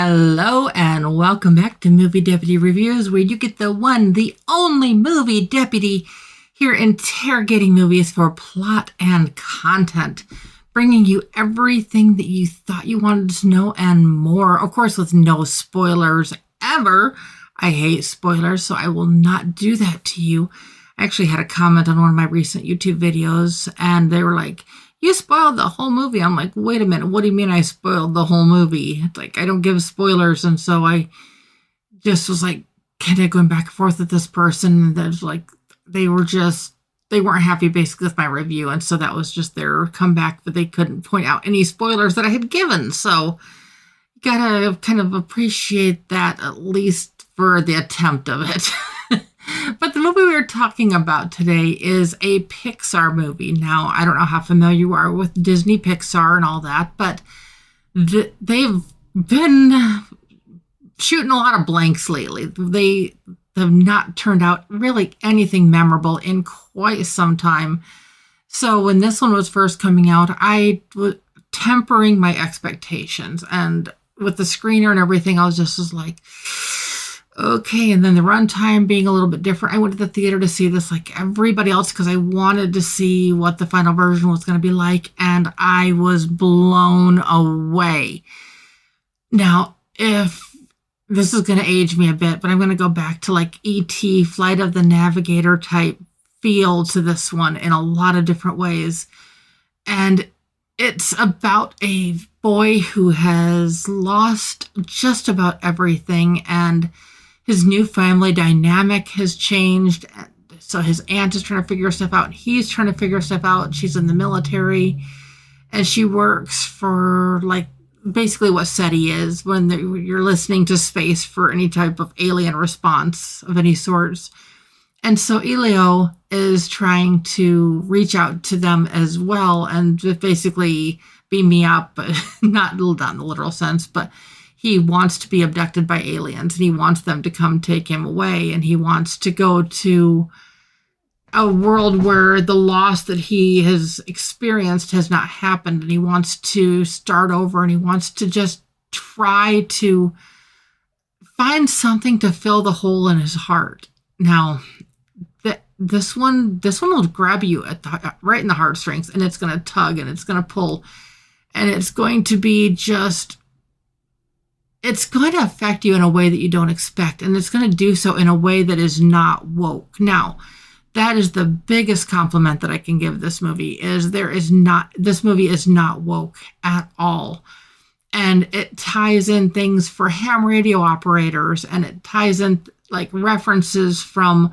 Hello and welcome back to Movie Deputy Reviews, where you get the one, the only movie deputy here interrogating movies for plot and content, bringing you everything that you thought you wanted to know and more. Of course, with no spoilers ever. I hate spoilers, so I will not do that to you. I actually had a comment on one of my recent YouTube videos, and they were like, "You spoiled the whole movie." I'm like, wait a minute, what do you mean I spoiled the whole movie? Like, I don't give spoilers. And so I just was like, kind of going back and forth with this person. That was like, they weren't happy basically with my review. And so that was just their comeback, but they couldn't point out any spoilers that I had given. So you gotta kind of appreciate that, at least for the attempt of it. But the movie we're talking about today is a Pixar movie. Now, I don't know how familiar you are with Disney, Pixar, and all that, but they've been shooting a lot of blanks lately. They have not turned out really anything memorable in quite some time. So when this one was first coming out, I was tempering my expectations. And with the screener and everything, I was like, okay. And then the runtime being a little bit different, I went to the theater to see this like everybody else because I wanted to see what the final version was going to be like, and I was blown away. Now, if this is going to age me a bit, but I'm going to go back to like E.T., Flight of the Navigator type feel to this one in a lot of different ways. And it's about a boy who has lost just about everything, and his new family dynamic has changed. So his aunt is trying to figure stuff out, and he's trying to figure stuff out. She's in the military, and she works for like basically what SETI is when you're listening to space for any type of alien response of any sorts. And so Elio is trying to reach out to them as well and just basically beam me up, but not in the literal sense, but he wants to be abducted by aliens, and he wants them to come take him away, and he wants to go to a world where the loss that he has experienced has not happened, and he wants to start over, and he wants to just try to find something to fill the hole in his heart. Now, this one will grab you right in the heartstrings, and it's going to tug, and it's going to pull, and it's going to be just... it's going to affect you in a way that you don't expect, and it's going to do so in a way that is not woke. Now, that is the biggest compliment that I can give this movie, is this movie is not woke at all. And it ties in things for ham radio operators, and it ties in like references from,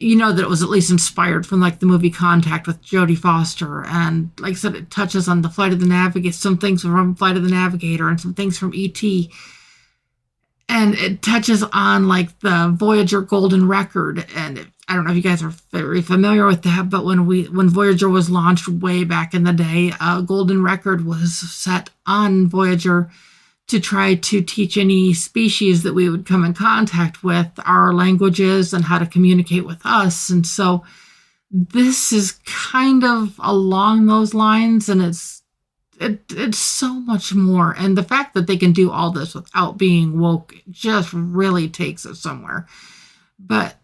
that it was at least inspired from like the movie Contact with Jodie Foster. And like I said, it touches on the Flight of the Navigator, some things from Flight of the Navigator and some things from E.T. And it touches on like the Voyager Golden Record. And I don't know if you guys are very familiar with that, but when Voyager was launched way back in the day, a Golden Record was set on Voyager to try to teach any species that we would come in contact with our languages and how to communicate with us. And so this is kind of along those lines, and it's so much more. And the fact that they can do all this without being woke just really takes it somewhere. But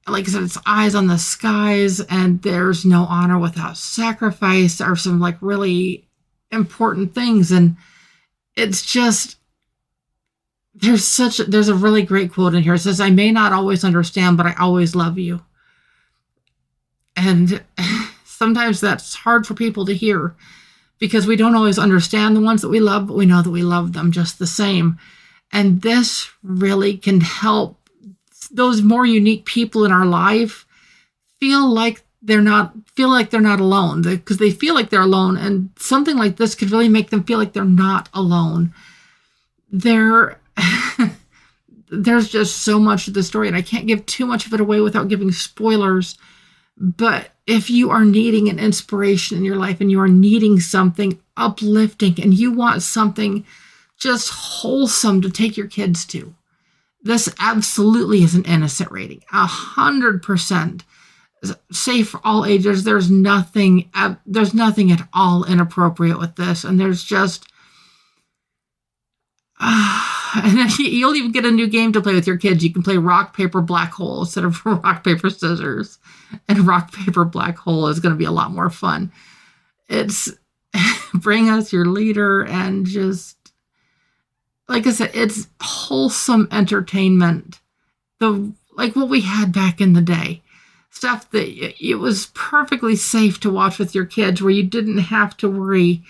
like I said, it's eyes on the skies, and there's no honor without sacrifice are some like really important things. And it's just, there's a really great quote in here. It says, "I may not always understand, but I always love you." And sometimes that's hard for people to hear, because we don't always understand the ones that we love, but we know that we love them just the same. And this really can help those more unique people in our life feel like they're not alone, because they feel like they're alone. And something like this could really make them feel like they're not alone. There's just so much to the story, and I can't give too much of it away without giving spoilers. But if you are needing an inspiration in your life, and you are needing something uplifting, and you want something just wholesome to take your kids to, this absolutely is an innocent rating. 100% safe for all ages. There's nothing at all inappropriate with this, and there's just And then you'll even get a new game to play with your kids. You can play rock, paper, black hole instead of rock, paper, scissors. And rock, paper, black hole is going to be a lot more fun. It's bring us your leader, and just, like I said, it's wholesome entertainment. Like what we had back in the day. Stuff that it was perfectly safe to watch with your kids, where you didn't have to worry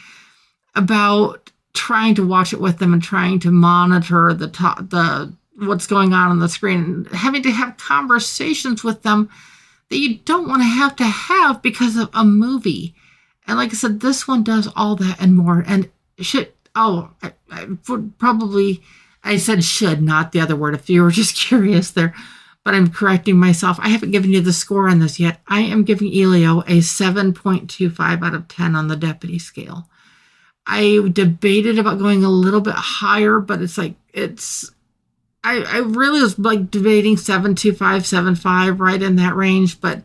about trying to watch it with them and trying to monitor the what's going on the screen, and having to have conversations with them that you don't want to have because of a movie. And like I said, this one does all that and more. And I would probably, I said should, not the other word, if you were just curious there. But I'm correcting myself. I haven't given you the score on this yet. I am giving Elio a 7.25 out of 10 on the deputy scale. I debated about going a little bit higher, but I really was like debating 7.25, 7.5, right in that range, but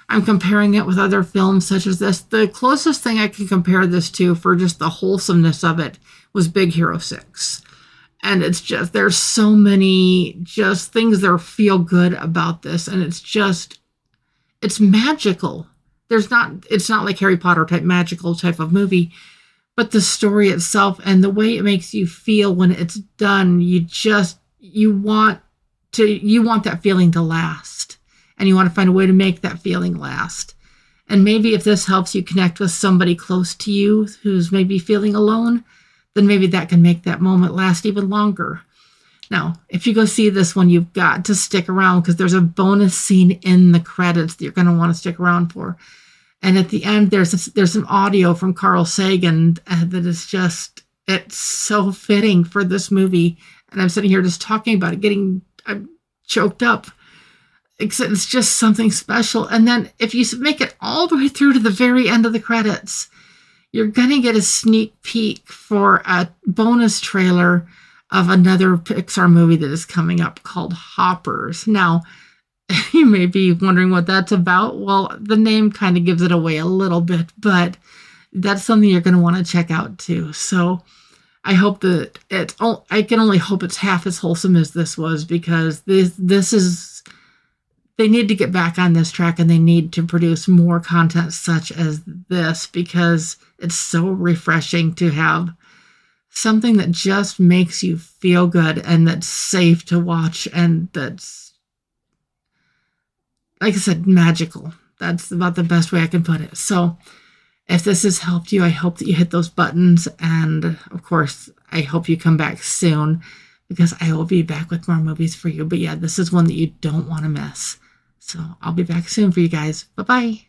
I'm comparing it with other films such as this. The closest thing I can compare this to for just the wholesomeness of it was Big Hero 6. And it's just, there's so many just things that feel good about this. And it's magical. It's not like Harry Potter type magical type of movie, but the story itself and the way it makes you feel when it's done, you want that feeling to last, and you want to find a way to make that feeling last. And maybe if this helps you connect with somebody close to you who's maybe feeling alone, then maybe that can make that moment last even longer. Now, if you go see this one, you've got to stick around, because there's a bonus scene in the credits that you're going to want to stick around for. And at the end, there's some audio from Carl Sagan that is just, it's so fitting for this movie. And I'm sitting here just talking about it, I'm choked up. It's just something special. And then if you make it all the way through to the very end of the credits, you're going to get a sneak peek for a bonus trailer of another Pixar movie that is coming up called Hoppers. Now, you may be wondering what that's about. Well, the name kind of gives it away a little bit, but that's something you're going to want to check out too. So I hope that I can only hope it's half as wholesome as this was, because this is, they need to get back on this track, and they need to produce more content such as this, because it's so refreshing to have something that just makes you feel good and that's safe to watch, and that's, like I said, magical. That's about the best way I can put it. So if this has helped you, I hope that you hit those buttons. And of course, I hope you come back soon, because I will be back with more movies for you. But yeah, this is one that you don't want to miss. So I'll be back soon for you guys. Bye-bye.